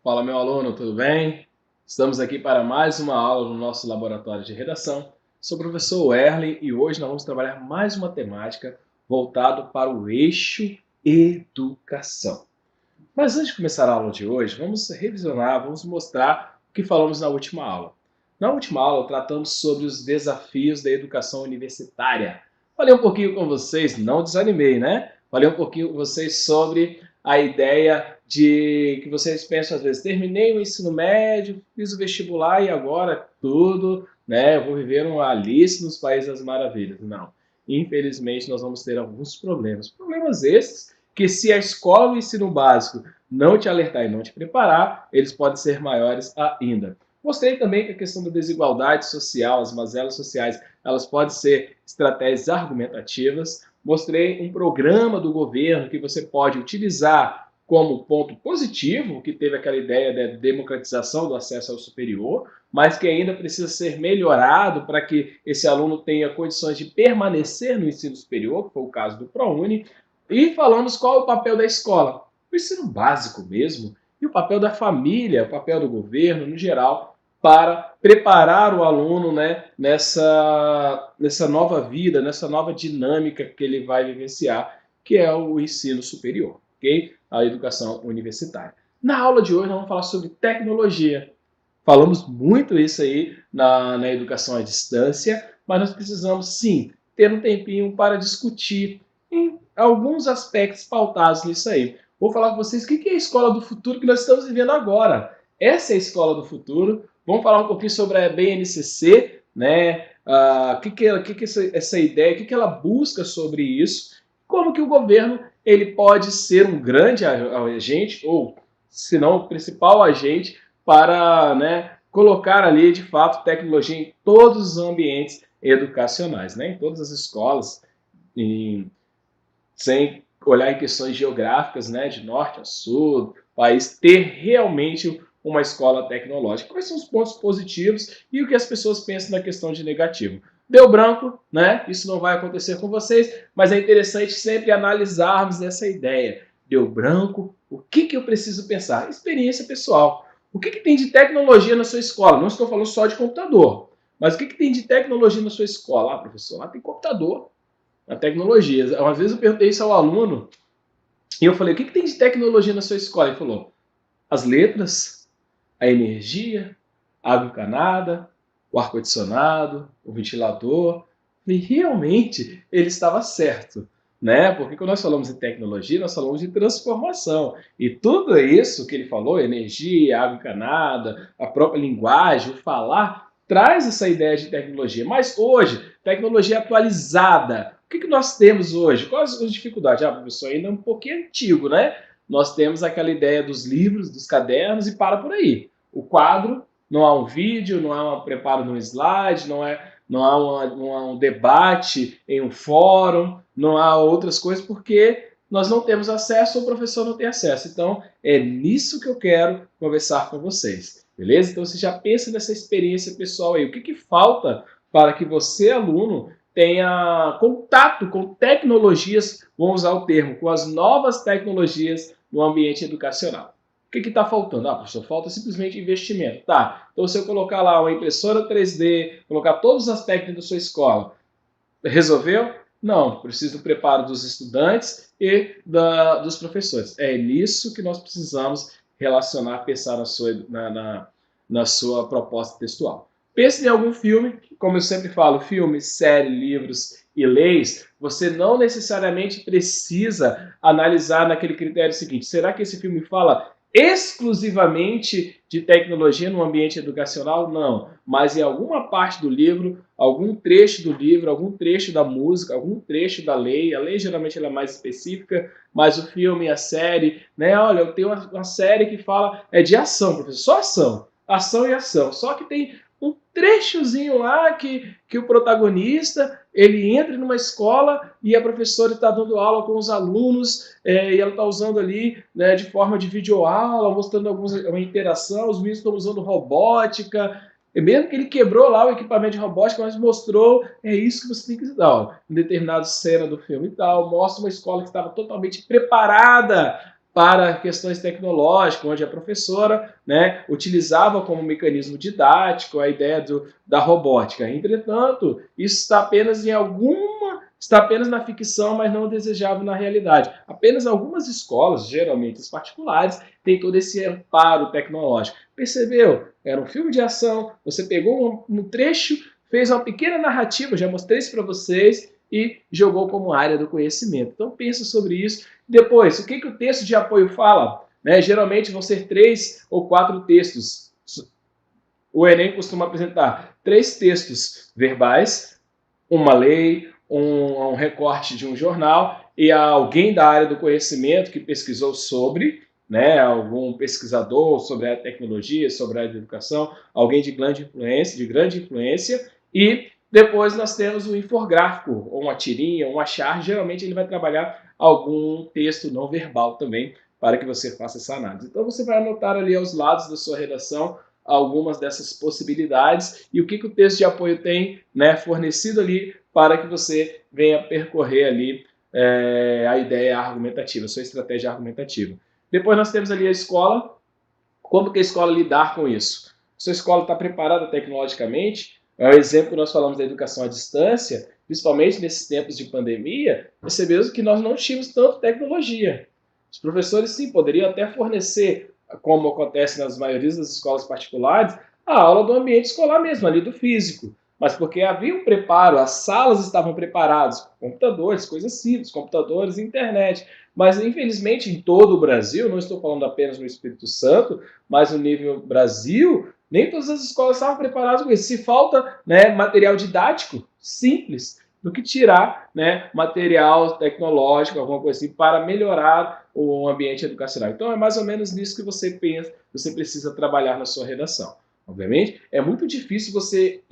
Fala, meu aluno, tudo bem? Estamos aqui para mais uma aula no nosso laboratório de redação. Sou o professor Werley e hoje nós vamos trabalhar mais uma temática voltado para o eixo educação. Mas antes de começar a aula de hoje, vamos revisionar, vamos mostrar o que falamos na última aula. Na última aula, tratamos sobre os desafios da educação universitária. Falei um pouquinho com vocês, não desanimei, né? Falei um pouquinho com vocês sobre a ideia de que vocês pensam às vezes, terminei o ensino médio, fiz o vestibular e agora tudo, né? Eu vou viver uma Alice nos Países das Maravilhas. Não. Infelizmente, nós vamos ter alguns problemas. Problemas esses que se a escola do ensino básico não te alertar e não te preparar, eles podem ser maiores ainda. Mostrei também que a questão da desigualdade social, as mazelas sociais, elas podem ser estratégias argumentativas. Mostrei um programa do governo que você pode utilizar como ponto positivo, que teve aquela ideia da democratização do acesso ao superior, mas que ainda precisa ser melhorado para que esse aluno tenha condições de permanecer no ensino superior, que foi o caso do ProUni. E falamos qual é o papel da escola, o ensino básico mesmo, e o papel da família, o papel do governo, no geral, para preparar o aluno, né, nessa nova vida, nessa nova dinâmica que ele vai vivenciar, que é o ensino superior, ok? A educação universitária. Na aula de hoje, nós vamos falar sobre tecnologia. Falamos muito isso aí na educação à distância, mas nós precisamos, sim, ter um tempinho para discutir em alguns aspectos pautados nisso aí. Vou falar com vocês o que é a escola do futuro que nós estamos vivendo agora. Essa é a escola do futuro. Vamos falar um pouquinho sobre a BNCC, né? O que essa ideia, o que ela busca sobre isso, como que o governo ele pode ser um grande agente, ou se não o principal agente, para, né, colocar ali de fato tecnologia em todos os ambientes educacionais, né? Em todas as escolas, em sem olhar em questões geográficas, né, de norte a sul, o país ter realmente uma escola tecnológica. Quais são os pontos positivos e o que as pessoas pensam na questão de negativo? Deu branco, né? Isso não vai acontecer com vocês, mas é interessante sempre analisarmos essa ideia. Deu branco, o que eu preciso pensar? Experiência pessoal. O que tem de tecnologia na sua escola? Não estou falando só de computador, mas o que tem de tecnologia na sua escola? Ah, professor, lá tem computador, na tecnologia. Uma vez eu perguntei isso ao aluno e eu falei, o que tem de tecnologia na sua escola? Ele falou, as letras, a energia, a água encanada, o ar-condicionado, o ventilador. E realmente ele estava certo, né? Porque quando nós falamos de tecnologia, nós falamos de transformação. E tudo isso que ele falou, energia, água encanada, a própria linguagem, o falar, traz essa ideia de tecnologia. Mas hoje, tecnologia atualizada. O que nós temos hoje? Quais as dificuldades? Ah, professor, ainda é um pouquinho antigo, né? Nós temos aquela ideia dos livros, dos cadernos e para por aí. O quadro, não há um vídeo, não há um preparo de um slide, não há um debate em um fórum, não há outras coisas, porque nós não temos acesso ou o professor não tem acesso. Então, é nisso que eu quero conversar com vocês, beleza? Então, você já pensa nessa experiência pessoal aí. O que falta para que você, aluno, tenha contato com tecnologias, vamos usar o termo, com as novas tecnologias no ambiente educacional? O que está faltando? Ah, professor, falta simplesmente investimento. Tá, então se eu colocar lá uma impressora 3D, colocar todos os aspectos da sua escola, resolveu? Não, precisa do preparo dos estudantes e dos professores. É nisso que nós precisamos relacionar, pensar na sua proposta textual. Pense em algum filme, como eu sempre falo, filme, série, livros e leis, você não necessariamente precisa analisar naquele critério seguinte, será que esse filme fala exclusivamente de tecnologia no ambiente educacional? Não, mas em alguma parte do livro, algum trecho do livro, algum trecho da música, algum trecho da lei, a lei geralmente ela é mais específica, mas o filme, a série, né? Olha, eu tenho uma série que fala de ação, professor, só ação e ação, só que tem um trechozinho lá que o protagonista ele entra numa escola e a professora está dando aula com os alunos e ela está usando ali, né, de forma de videoaula, mostrando uma interação, os meninos estão usando robótica, e mesmo que ele quebrou lá o equipamento de robótica, mas mostrou, é isso que você tem que dar. Em determinada cena do filme e tal, mostra uma escola que estava totalmente preparada para questões tecnológicas, onde a professora, né, utilizava como mecanismo didático a ideia da robótica. Entretanto, isso está apenas na ficção, mas não desejável na realidade. Apenas algumas escolas, geralmente as particulares, têm todo esse amparo tecnológico. Percebeu? Era um filme de ação, você pegou um trecho, fez uma pequena narrativa, já mostrei isso para vocês, e jogou como área do conhecimento. Então pensa sobre isso. Depois, o que o texto de apoio fala? Né? Geralmente vão ser 3 ou 4 textos. O Enem costuma apresentar 3 textos verbais, uma lei, um recorte de um jornal e alguém da área do conhecimento que pesquisou sobre, né, algum pesquisador sobre a tecnologia, sobre a educação, alguém de grande influência, e depois nós temos o infográfico, ou uma tirinha, uma charge, geralmente ele vai trabalhar algum texto não verbal também, para que você faça essa análise. Então você vai anotar ali aos lados da sua redação algumas dessas possibilidades e o que o texto de apoio tem, né, fornecido ali para que você venha percorrer ali a ideia argumentativa, a sua estratégia argumentativa. Depois nós temos ali a escola. Como que a escola lidar com isso? Sua escola está preparada tecnologicamente? É o exemplo que nós falamos da educação à distância, principalmente nesses tempos de pandemia, percebemos que nós não tínhamos tanto tecnologia. Os professores, sim, poderiam até fornecer, como acontece nas maiorias das escolas particulares, a aula do ambiente escolar mesmo, ali do físico. Mas porque havia um preparo, as salas estavam preparadas, computadores, coisas simples, computadores e internet. Mas, infelizmente, em todo o Brasil, não estou falando apenas no Espírito Santo, mas no nível Brasil, nem todas as escolas estavam preparadas com isso. Se falta, né, material didático simples, do que tirar, né, material tecnológico, alguma coisa assim, para melhorar o ambiente educacional. Então é mais ou menos nisso que você pensa, você precisa trabalhar na sua redação. Obviamente, é muito difícil você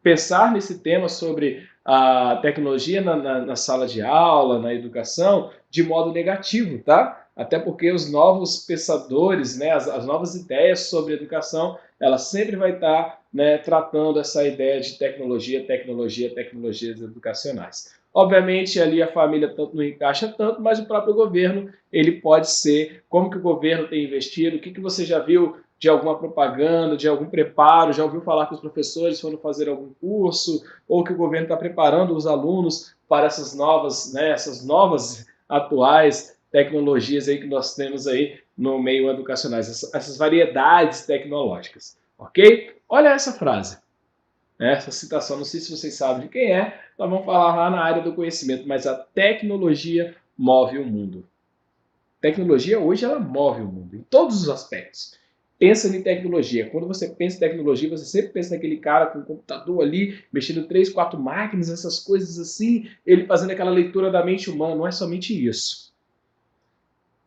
pensar nesse tema sobre a tecnologia na sala de aula, na educação, de modo negativo, tá? Até porque os novos pensadores, né, as novas ideias sobre educação, ela sempre vai estar, né, tratando essa ideia de tecnologias educacionais. Obviamente, ali a família não encaixa tanto, mas o próprio governo, ele pode ser, como que o governo tem investido, o que você já viu de alguma propaganda, de algum preparo, já ouviu falar que os professores foram fazer algum curso, ou que o governo está preparando os alunos para essas novas, né, essas novas atuais tecnologias aí que nós temos aí no meio educacional, essas variedades tecnológicas, ok? Olha essa frase, né, essa citação, não sei se vocês sabem de quem é, nós vamos falar lá na área do conhecimento, mas a tecnologia move o mundo. A tecnologia hoje ela move o mundo, em todos os aspectos. Pensa em tecnologia. Quando você pensa em tecnologia, você sempre pensa naquele cara com o computador ali, mexendo 3, 4 máquinas, essas coisas assim, ele fazendo aquela leitura da mente humana. Não é somente isso.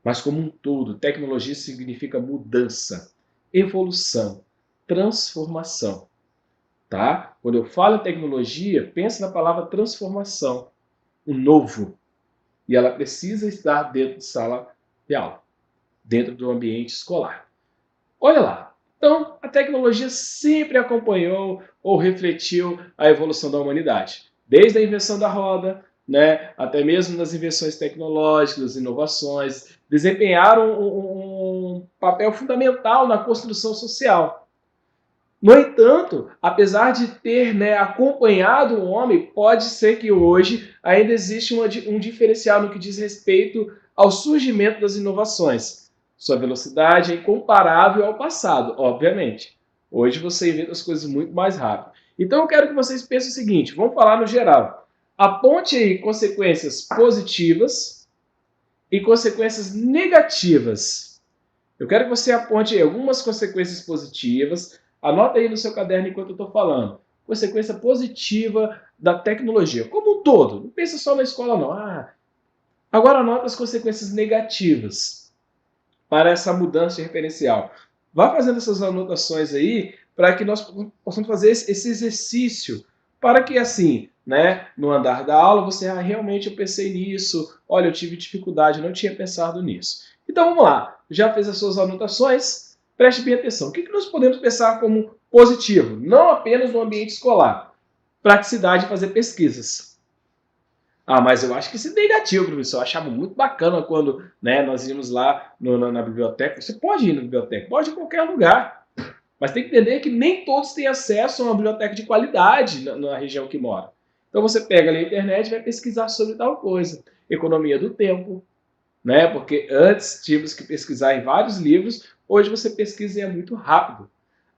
Mas como um todo, tecnologia significa mudança, evolução, transformação. Tá? Quando eu falo em tecnologia, pensa na palavra transformação, o novo. E ela precisa estar dentro de sala de aula, dentro do ambiente escolar. Olha lá. Então, a tecnologia sempre acompanhou ou refletiu a evolução da humanidade. Desde a invenção da roda, né, até mesmo nas invenções tecnológicas, inovações, desempenharam um papel fundamental na construção social. No entanto, apesar de ter, né, acompanhado o homem, pode ser que hoje ainda existe um diferencial no que diz respeito ao surgimento das inovações. Sua velocidade é incomparável ao passado, obviamente. Hoje você inventa as coisas muito mais rápido. Então eu quero que vocês pensem o seguinte, vamos falar no geral. Aponte aí consequências positivas e consequências negativas. Eu quero que você aponte aí algumas consequências positivas. Anota aí no seu caderno enquanto eu estou falando. Consequência positiva da tecnologia, como um todo. Não pensa só na escola, não. Agora anota as consequências negativas para essa mudança de referencial. Vá fazendo essas anotações aí para que nós possamos fazer esse exercício. Para que assim, né, no andar da aula, você realmente eu pensei nisso, olha, eu tive dificuldade, não tinha pensado nisso. Então vamos lá, já fez as suas anotações? Preste bem atenção. O que nós podemos pensar como positivo? Não apenas no ambiente escolar. Praticidade de fazer pesquisas. Ah, mas eu acho que isso é negativo, professor. Eu achava muito bacana quando, né, nós íamos lá na biblioteca. Você pode ir na biblioteca, pode ir em qualquer lugar. Mas tem que entender que nem todos têm acesso a uma biblioteca de qualidade na região que mora. Então você pega ali a internet e vai pesquisar sobre tal coisa. Economia do tempo, né? Porque antes tínhamos que pesquisar em vários livros, hoje você pesquisa e é muito rápido.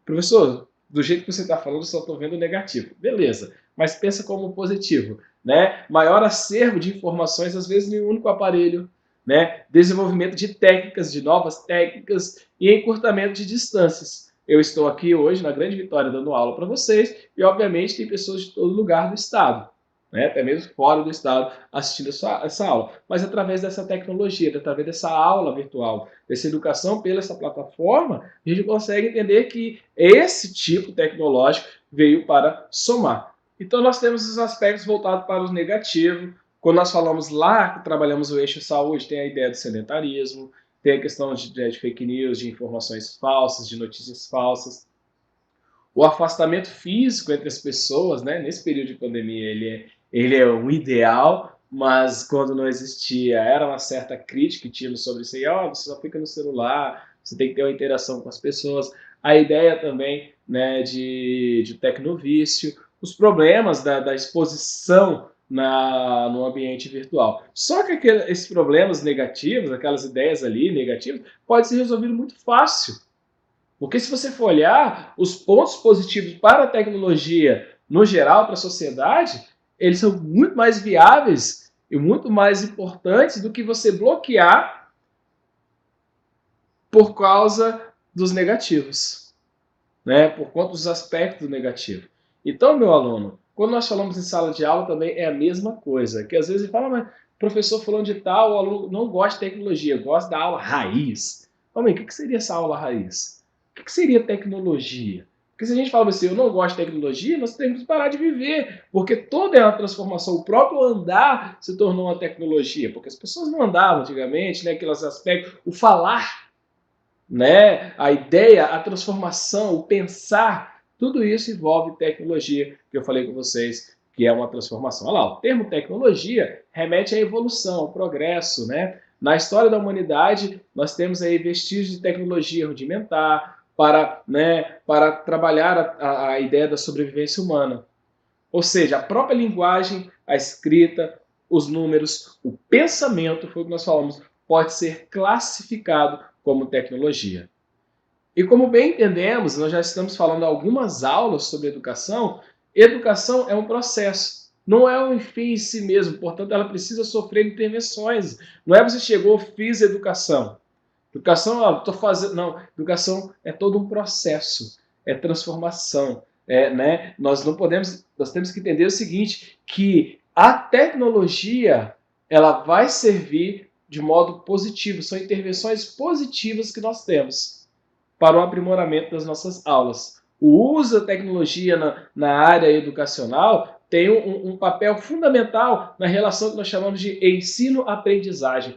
Professor, do jeito que você está falando, eu só estou vendo negativo. Beleza, mas pensa como positivo, né? Maior acervo de informações, às vezes, em um único aparelho, né? Desenvolvimento de técnicas, de novas técnicas e encurtamento de distâncias. Eu estou aqui hoje na Grande Vitória dando aula para vocês e, obviamente, tem pessoas de todo lugar do estado, né? Até mesmo fora do estado, assistindo essa aula. Mas através dessa tecnologia, através dessa aula virtual, dessa educação pela essa plataforma, a gente consegue entender que esse tipo tecnológico veio para somar. Então nós temos os aspectos voltados para os negativos. Quando nós falamos lá que trabalhamos o eixo saúde, tem a ideia do sedentarismo, tem a questão de fake news, de informações falsas, de notícias falsas. O afastamento físico entre as pessoas, né, nesse período de pandemia, ele é um ideal, mas quando não existia, era uma certa crítica que tínhamos sobre isso aí, ó, você só fica no celular, você tem que ter uma interação com as pessoas. A ideia também, né, de tecnovício, os problemas da exposição no ambiente virtual. Só que esses problemas negativos, aquelas ideias ali negativas, pode ser resolvido muito fácil. Porque se você for olhar, os pontos positivos para a tecnologia, no geral, para a sociedade, eles são muito mais viáveis e muito mais importantes do que você bloquear por causa dos negativos, né? Por conta dos aspectos negativos. Então, meu aluno, quando nós falamos em sala de aula também é a mesma coisa, que às vezes ele fala, mas professor falando de tal, o aluno não gosta de tecnologia, gosta da aula raiz. Homem, o que seria essa aula raiz? O que seria tecnologia? Porque se a gente fala assim, eu não gosto de tecnologia, nós temos que parar de viver, porque toda é uma transformação. O próprio andar se tornou uma tecnologia, porque as pessoas não andavam antigamente, né, aqueles aspectos, o falar, né, a ideia, a transformação, o pensar, tudo isso envolve tecnologia, que eu falei com vocês, que é uma transformação. Olha lá, o termo tecnologia remete à evolução, ao progresso, né? Na história da humanidade, nós temos aí vestígios de tecnologia rudimentar para, né, para trabalhar a ideia da sobrevivência humana. Ou seja, a própria linguagem, a escrita, os números, o pensamento, foi o que nós falamos, pode ser classificado como tecnologia. E como bem entendemos, nós já estamos falando algumas aulas sobre educação, educação é um processo, não é um fim em si mesmo, portanto ela precisa sofrer intervenções. Não é você chegou, fiz educação. Educação, estou fazendo. Não, educação é todo um processo, é transformação. Né? Nós não podemos, nós temos que entender o seguinte, que a tecnologia ela vai servir de modo positivo, são intervenções positivas que nós temos para o aprimoramento das nossas aulas. O uso da tecnologia na área educacional tem um papel fundamental na relação que nós chamamos de ensino-aprendizagem.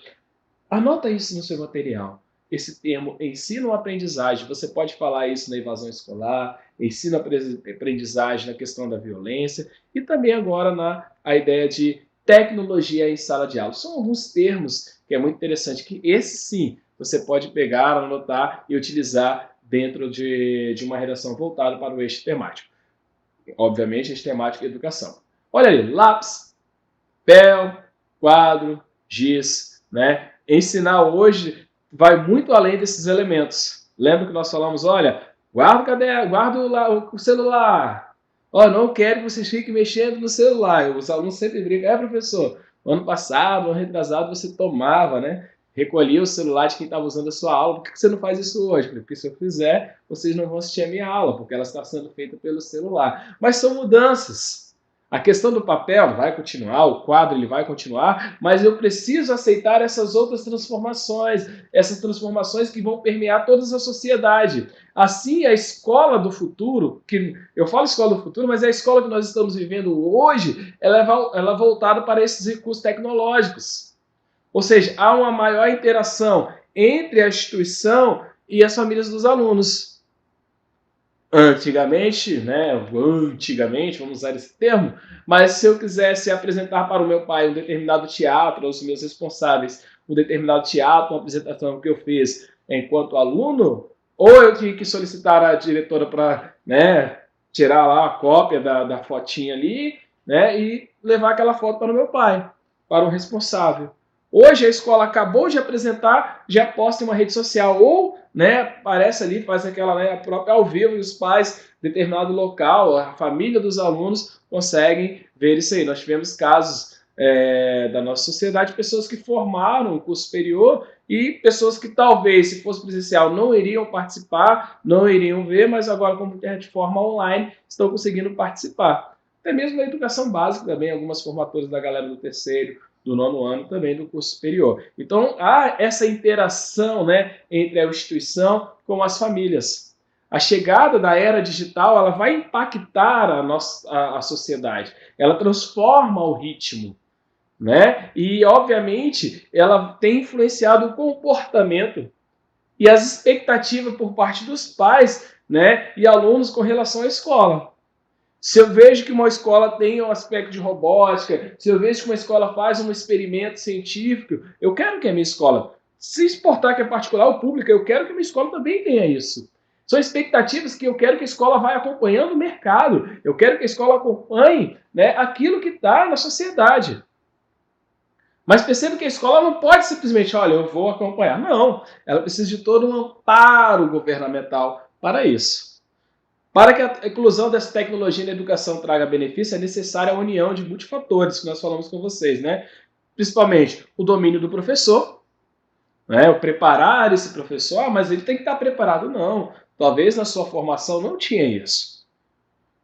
Anota isso no seu material. Esse termo ensino-aprendizagem, você pode falar isso na evasão escolar, ensino-aprendizagem na questão da violência e também agora a ideia de tecnologia em sala de aula. São alguns termos que é muito interessante, que esse sim você pode pegar, anotar e utilizar dentro de uma redação voltada para o eixo temático. Obviamente, eixo temático e educação. Olha ali, lápis, papel, quadro, giz, né? Ensinar hoje vai muito além desses elementos. Lembra que nós falamos, olha, guarda o celular. Ó, não quero que vocês fiquem mexendo no celular. Os alunos sempre brigam, professor, ano passado, ano retrasado, você tomava, né? Recolhia o celular de quem estava usando a sua aula. Por que você não faz isso hoje? Porque se eu fizer, vocês não vão assistir a minha aula, porque ela está sendo feita pelo celular. Mas são mudanças. A questão do papel vai continuar, o quadro ele vai continuar, mas eu preciso aceitar essas outras transformações que vão permear toda a sociedade. Assim, a escola do futuro, que eu falo escola do futuro, mas é a escola que nós estamos vivendo hoje, ela é voltada para esses recursos tecnológicos. Ou seja, há uma maior interação entre a instituição e as famílias dos alunos. antigamente, né, antigamente, vamos usar esse termo, mas se eu quisesse apresentar para o meu pai um determinado teatro, ou os meus responsáveis, um determinado teatro, uma apresentação que eu fiz enquanto aluno, ou eu tinha que solicitar a diretora para, né, tirar lá a cópia da fotinha ali, né, e levar aquela foto para o meu pai, para o responsável. Hoje a escola acabou de apresentar, já posta em uma rede social, ou, né, aparece ali, faz aquela, né, a própria ao vivo, e os pais de determinado local, a família dos alunos conseguem ver isso aí. Nós tivemos casos da nossa sociedade, pessoas que formaram o curso superior e pessoas que talvez, se fosse presencial, não iriam participar, não iriam ver, mas agora, como a gente forma online, estão conseguindo participar. Até mesmo na educação básica também, algumas formaturas da galera do terceiro, do nono ano também do curso superior. Então, há essa interação, né, entre a instituição com as famílias. A chegada da era digital, ela vai impactar a sociedade. Ela transforma o ritmo, né? E, obviamente, ela tem influenciado o comportamento e as expectativas por parte dos pais, né, e alunos com relação à escola. Se eu vejo que uma escola tem um aspecto de robótica, se eu vejo que uma escola faz um experimento científico, eu quero que a minha escola, se exportar que é particular ou pública, eu quero que a minha escola também tenha isso. São expectativas que eu quero que a escola vá acompanhando o mercado. Eu quero que a escola acompanhe, né, aquilo que está na sociedade. Mas perceba que a escola não pode simplesmente, olha, eu vou acompanhar. Não, ela precisa de todo um amparo governamental para isso. Para que a inclusão dessa tecnologia na educação traga benefício, é necessária a união de multifatores, que nós falamos com vocês, né? Principalmente o domínio do professor, né? O preparar esse professor, mas ele tem que estar preparado, não. Talvez na sua formação não tinha isso.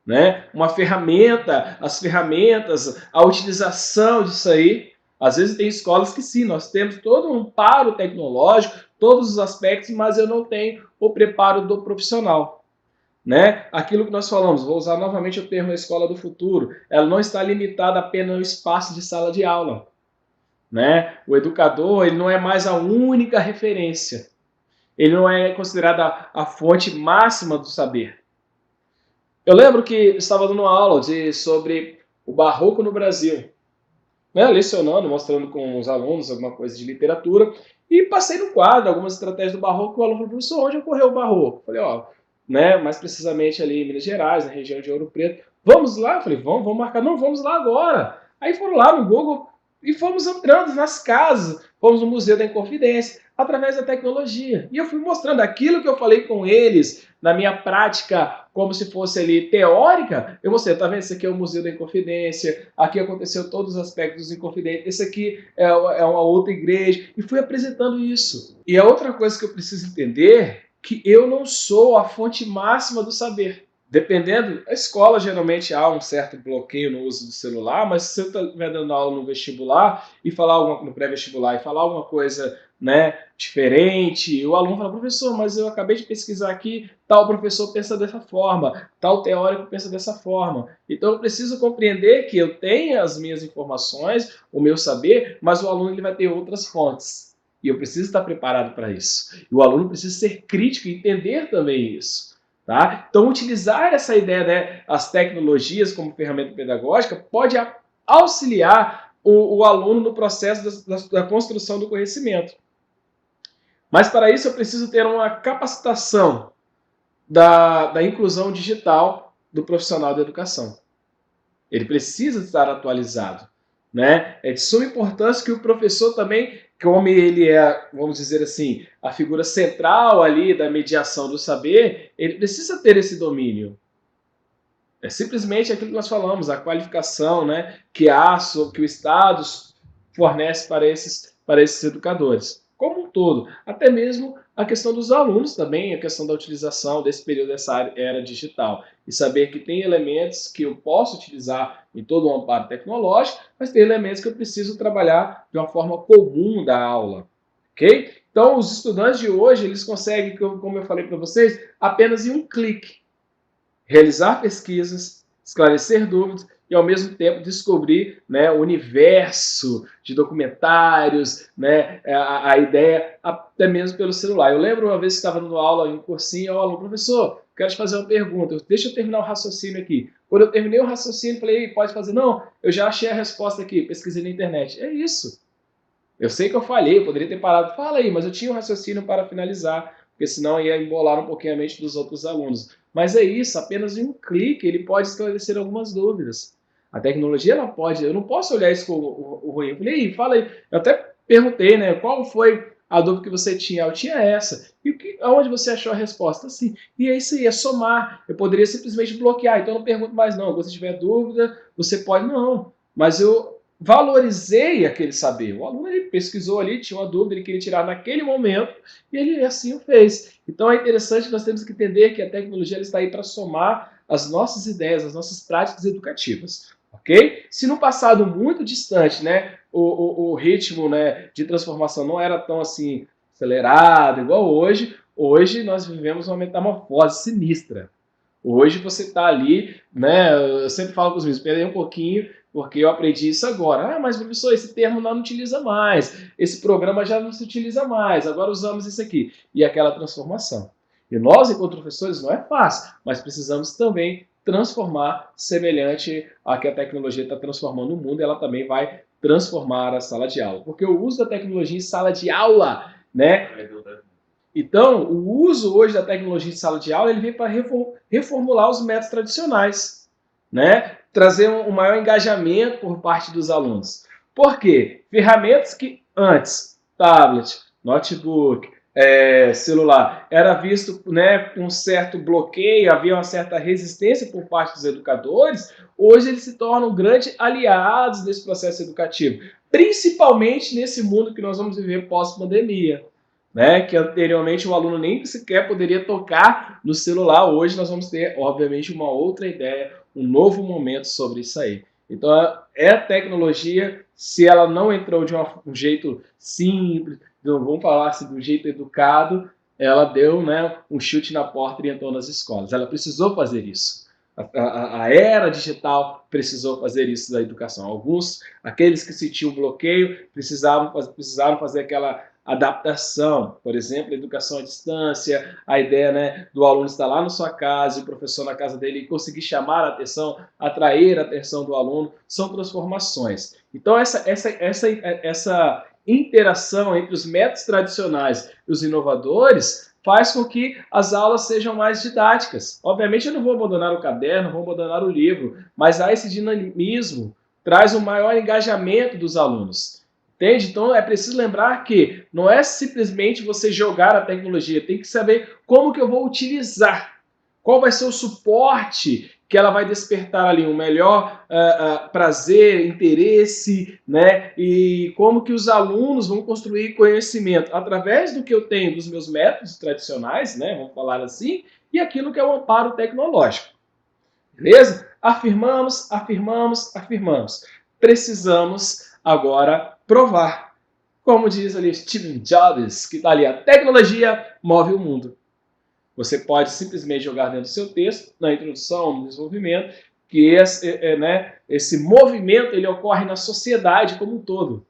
Né? Uma ferramenta, as ferramentas, a utilização disso aí. Às vezes tem escolas que sim, nós temos todo um amparo tecnológico, todos os aspectos, mas eu não tenho o preparo do profissional. Né? Aquilo que nós falamos, vou usar novamente o termo escola do futuro, ela não está limitada apenas ao espaço de sala de aula. Né? O educador ele não é mais a única referência, ele não é considerado a fonte máxima do saber. Eu lembro que estava dando uma aula sobre o barroco no Brasil, né? Lecionando, mostrando com os alunos alguma coisa de literatura, e passei no quadro algumas estratégias do barroco, e o aluno falou, professor, onde ocorreu o barroco? Eu falei, ó, né, mais precisamente ali em Minas Gerais, na região de Ouro Preto. Vamos lá? Eu falei, vamos marcar. Não, vamos lá agora. Aí foram lá no Google e fomos entrando nas casas, fomos no Museu da Inconfidência, através da tecnologia. E eu fui mostrando aquilo que eu falei com eles na minha prática, como se fosse ali teórica. Eu mostrei, tá vendo? Esse aqui é o Museu da Inconfidência, aqui aconteceu todos os aspectos dos Inconfidentes, esse aqui é uma outra igreja, e fui apresentando isso. E a outra coisa que eu preciso entender que eu não sou a fonte máxima do saber. Dependendo, a escola geralmente há um certo bloqueio no uso do celular, mas se você estiver dando aula no vestibular e falar no pré-vestibular e falar alguma coisa, né, diferente, o aluno fala, professor, mas eu acabei de pesquisar aqui, tal professor pensa dessa forma, tal teórico pensa dessa forma. Então eu preciso compreender que eu tenho as minhas informações, o meu saber, mas o aluno ele vai ter outras fontes. E eu preciso estar preparado para isso. E o aluno precisa ser crítico e entender também isso. Tá? Então, utilizar essa ideia, né, as tecnologias como ferramenta pedagógica, pode auxiliar o aluno no processo da construção do conhecimento. Mas, para isso, eu preciso ter uma capacitação da inclusão digital do profissional da educação. Ele precisa estar atualizado. Né? É de suma importância que o professor também, como ele é, vamos dizer assim, a figura central ali da mediação do saber, ele precisa ter esse domínio. É simplesmente aquilo que nós falamos, a qualificação, né, que o Estado fornece para esses educadores. Como um todo, até mesmo a questão dos alunos também, a questão da utilização desse período, dessa era digital. E saber que tem elementos que eu posso utilizar em todo o amparo tecnológico, mas tem elementos que eu preciso trabalhar de uma forma comum da aula. Ok? Então, os estudantes de hoje, eles conseguem, como eu falei para vocês, apenas em um clique, realizar pesquisas, esclarecer dúvidas e, ao mesmo tempo, descobrir, né, o universo de documentários, né, a ideia até mesmo pelo celular. Eu lembro uma vez que estava dando aula em um cursinho, eu falei, professor, quero te fazer uma pergunta, deixa eu terminar o raciocínio aqui. Quando eu terminei o raciocínio, falei, pode fazer? Não, eu já achei a resposta aqui, pesquisei na internet. É isso. Eu sei que eu falhei, eu poderia ter parado, fala aí, mas eu tinha um raciocínio para finalizar, porque senão ia embolar um pouquinho a mente dos outros alunos. Mas é isso, apenas em um clique ele pode esclarecer algumas dúvidas. A tecnologia, ela pode, eu não posso olhar isso com o ruim. Eu falei, fala aí, eu até perguntei, né, qual foi a dúvida que você tinha? Eu tinha essa. E aonde você achou a resposta? Assim, e é isso aí, é somar. Eu poderia simplesmente bloquear, então eu não pergunto mais não. Se você tiver dúvida, você pode, não. Mas eu valorizei aquele saber. O aluno ele pesquisou ali, tinha uma dúvida, ele queria tirar naquele momento e ele assim o fez. Então é interessante, nós temos que entender que a tecnologia ela está aí para somar as nossas ideias, as nossas práticas educativas. Ok? Se no passado muito distante, né, o ritmo, né, de transformação não era tão assim acelerado igual hoje, hoje nós vivemos uma metamorfose sinistra. Hoje você está ali, né? Eu sempre falo com os meus, esperei um pouquinho, porque eu aprendi isso agora. Ah, mas professor, esse termo não utiliza mais, esse programa já não se utiliza mais, agora usamos isso aqui. E aquela transformação. E nós, enquanto professores, não é fácil, mas precisamos também transformar semelhante a que a tecnologia está transformando o mundo, ela também vai transformar a sala de aula. Porque o uso da tecnologia em sala de aula, né? Então, o uso hoje da tecnologia em sala de aula ele vem para reformular os métodos tradicionais, né? Trazer um maior engajamento por parte dos alunos. Por quê? Ferramentas que antes, tablet, notebook, celular, era visto, né, com um certo bloqueio, havia uma certa resistência por parte dos educadores, hoje eles se tornam grandes aliados nesse processo educativo, principalmente nesse mundo que nós vamos viver pós-pandemia. Né, que anteriormente o aluno nem sequer poderia tocar no celular. Hoje nós vamos ter, obviamente, uma outra ideia, um novo momento sobre isso aí. Então, é a tecnologia, se ela não entrou de um jeito simples, vamos falar assim, de um jeito educado, ela deu, né, um chute na porta e entrou nas escolas. Ela precisou fazer isso. A era digital precisou fazer isso da educação. Alguns, aqueles que sentiam bloqueio, precisaram fazer aquela adaptação, por exemplo, a educação à distância, a ideia, né, do aluno estar lá na sua casa e o professor na casa dele e conseguir chamar a atenção, atrair a atenção do aluno, são transformações. Então, essa interação entre os métodos tradicionais e os inovadores faz com que as aulas sejam mais didáticas. Obviamente, eu não vou abandonar o caderno, não vou abandonar o livro, mas há esse dinamismo, traz um maior engajamento dos alunos. Entende? Então é preciso lembrar que não é simplesmente você jogar a tecnologia, tem que saber como que eu vou utilizar, qual vai ser o suporte que ela vai despertar ali, um melhor prazer, interesse, né? E como que os alunos vão construir conhecimento através do que eu tenho dos meus métodos tradicionais, né? Vamos falar assim, e aquilo que é o amparo tecnológico. Beleza? Afirmamos, afirmamos, afirmamos. Precisamos agora provar. Como diz ali Steve Jobs, que está ali, a tecnologia move o mundo. Você pode simplesmente jogar dentro do seu texto, na introdução, no desenvolvimento, que esse movimento ele ocorre na sociedade como um todo.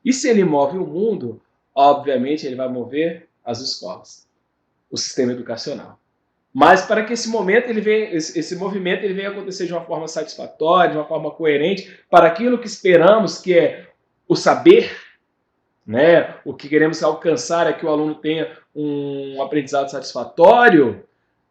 E se ele move o mundo, obviamente ele vai mover as escolas, o sistema educacional. Mas para que esse movimento ele venha acontecer de uma forma satisfatória, de uma forma coerente, para aquilo que esperamos, que é o saber, né? O que queremos alcançar é que o aluno tenha um aprendizado satisfatório.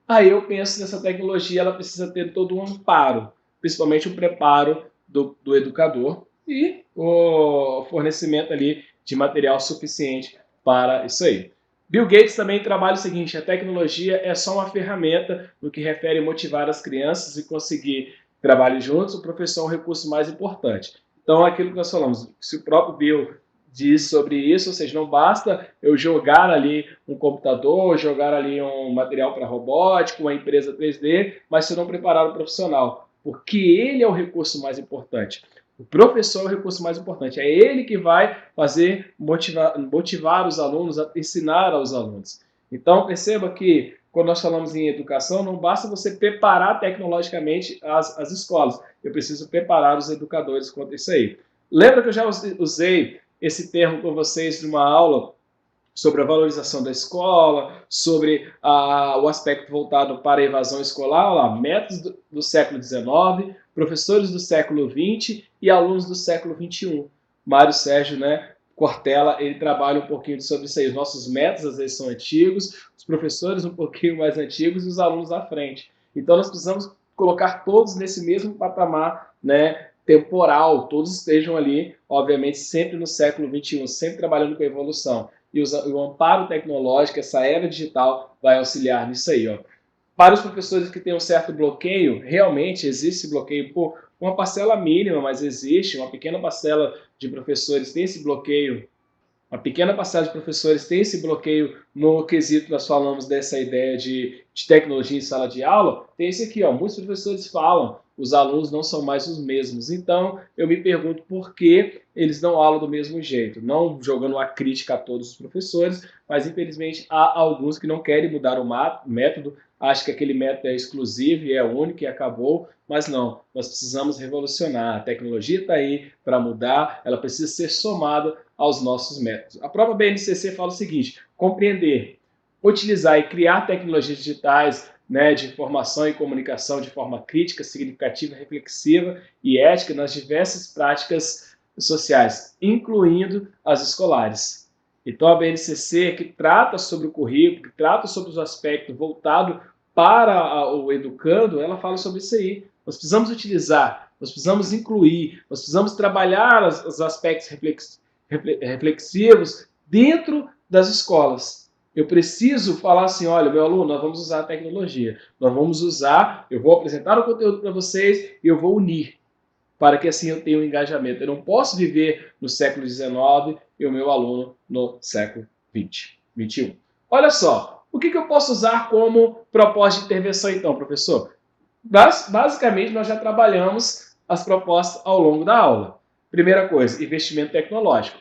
Aí eu penso nessa tecnologia, ela precisa ter todo um amparo, principalmente o preparo do educador e o fornecimento ali de material suficiente para isso aí. Bill Gates também trabalha o seguinte, a tecnologia é só uma ferramenta no que refere a motivar as crianças e conseguir trabalho juntos, o professor é o recurso mais importante. Então, aquilo que nós falamos, se o próprio Bill diz sobre isso, ou seja, não basta eu jogar ali um computador, jogar ali um material para robótica, uma empresa 3D, mas se eu não preparar o profissional, porque ele é o recurso mais importante. O professor é o recurso mais importante, é ele que vai fazer motivar os alunos, ensinar aos alunos. Então, perceba que quando nós falamos em educação, não basta você preparar tecnologicamente as escolas. Eu preciso preparar os educadores quanto a isso aí. Lembra que eu já usei esse termo com vocês numa aula sobre a valorização da escola, sobre o aspecto voltado para a evasão escolar, lá, métodos do século XIX, professores do século XX e alunos do século XXI. Mário Sérgio, né, Cortella, ele trabalha um pouquinho sobre isso aí. Os nossos métodos, às vezes, são antigos, os professores um pouquinho mais antigos e os alunos à frente. Então, nós precisamos colocar todos nesse mesmo patamar, né, temporal, todos estejam ali, obviamente, sempre no século XXI, sempre trabalhando com a evolução. E o amparo tecnológico, essa era digital, vai auxiliar nisso aí. Ó. Para os professores que têm um certo bloqueio, realmente existe bloqueio por uma parcela mínima, mas existe, uma pequena parcela de professores tem esse bloqueio. Uma pequena parcela de professores tem esse bloqueio no quesito, nós falamos dessa ideia de tecnologia em sala de aula. Tem esse aqui, ó, muitos professores falam, os alunos não são mais os mesmos. Então, eu me pergunto por que eles não aula do mesmo jeito. Não jogando uma crítica a todos os professores, mas infelizmente há alguns que não querem mudar o método, acham que aquele método é exclusivo e é único e acabou, mas não, nós precisamos revolucionar. A tecnologia está aí para mudar, ela precisa ser somada aos nossos métodos. A própria BNCC fala o seguinte: compreender, utilizar e criar tecnologias digitais, né, de informação e comunicação de forma crítica, significativa, reflexiva e ética nas diversas práticas sociais, incluindo as escolares. Então a BNCC, que trata sobre o currículo, que trata sobre os aspectos voltados para o educando, ela fala sobre isso aí. Nós precisamos utilizar, nós precisamos incluir, nós precisamos trabalhar os aspectos reflexivos dentro das escolas. Eu preciso falar assim, olha, meu aluno, nós vamos usar a tecnologia, nós vamos usar, eu vou apresentar o conteúdo para vocês e eu vou unir, para que assim eu tenha um engajamento. Eu não posso viver no século XIX e o meu aluno no século XX, XXI. Olha só, o que eu posso usar como proposta de intervenção então, professor? Basicamente, nós já trabalhamos as propostas ao longo da aula. Primeira coisa, investimento tecnológico.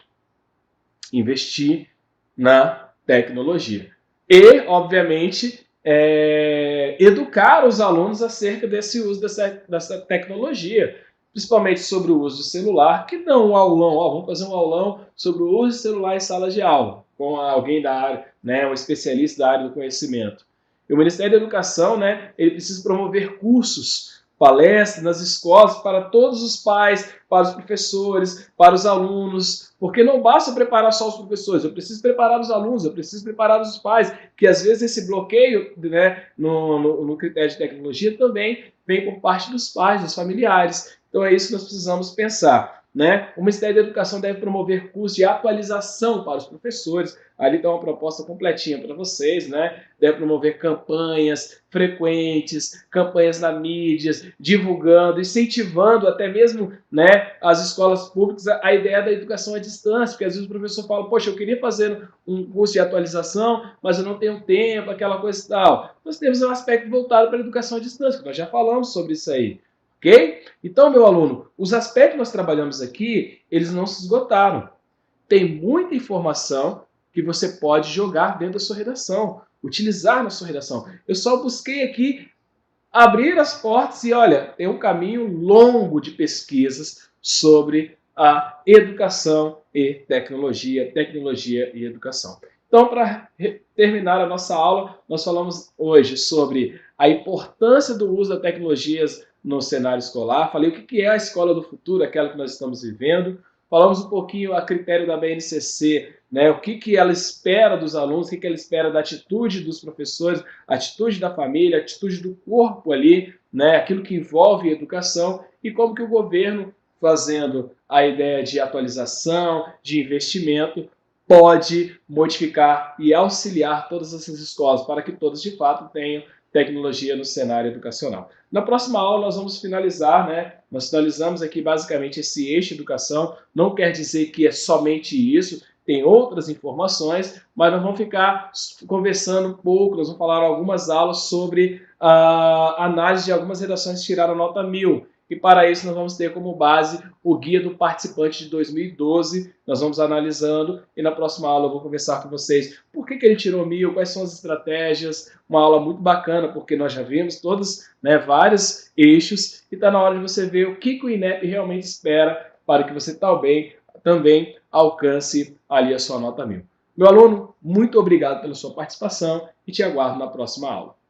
Investir na tecnologia. E, obviamente, educar os alunos acerca desse uso dessa tecnologia, principalmente sobre o uso do celular, que não um aulão, vamos fazer um aulão sobre o uso do celular em sala de aula, com alguém da área, né, um especialista da área do conhecimento. E o Ministério da Educação, né, ele precisa promover cursos, palestras nas escolas para todos os pais, para os professores, para os alunos, porque não basta preparar só os professores, eu preciso preparar os alunos, eu preciso preparar os pais, que às vezes esse bloqueio, né, no critério de tecnologia também vem por parte dos pais, dos familiares. Então é isso que nós precisamos pensar. Né? O Ministério da Educação deve promover cursos de atualização para os professores. Ali está uma proposta completinha para vocês. Né? Deve promover campanhas frequentes, campanhas na mídias, divulgando, incentivando até mesmo, né, as escolas públicas a ideia da educação à distância, porque às vezes o professor fala, poxa, eu queria fazer um curso de atualização, mas eu não tenho tempo, aquela coisa e tal. Nós temos um aspecto voltado para a educação à distância, que nós já falamos sobre isso aí. Ok? Então, meu aluno, os aspectos que nós trabalhamos aqui, eles não se esgotaram. Tem muita informação que você pode jogar dentro da sua redação, utilizar na sua redação. Eu só busquei aqui abrir as portas e, olha, tem um caminho longo de pesquisas sobre a educação e tecnologia e educação. Então, para terminar a nossa aula, nós falamos hoje sobre a importância do uso das tecnologias no cenário escolar. Falei o que é a escola do futuro, aquela que nós estamos vivendo. Falamos um pouquinho a critério da BNCC, né? O que ela espera dos alunos, o que ela espera da atitude dos professores, a atitude da família, a atitude do corpo ali, né? Aquilo que envolve a educação e como que o governo, fazendo a ideia de atualização, de investimento, pode modificar e auxiliar todas essas escolas para que todas de fato tenham tecnologia no cenário educacional. Na próxima aula nós vamos finalizar, né? Nós finalizamos aqui basicamente esse eixo educação, não quer dizer que é somente isso, tem outras informações, mas nós vamos ficar conversando um pouco, nós vamos falar algumas aulas sobre a análise de algumas redações que tiraram nota 1000. E para isso nós vamos ter como base o Guia do Participante de 2012. Nós vamos analisando e na próxima aula eu vou conversar com vocês por que ele tirou 1000, quais são as estratégias. Uma aula muito bacana, porque nós já vimos todos, vários eixos e está na hora de você ver o que o INEP realmente espera para que você também alcance ali a sua nota 1000. Meu aluno, muito obrigado pela sua participação e te aguardo na próxima aula.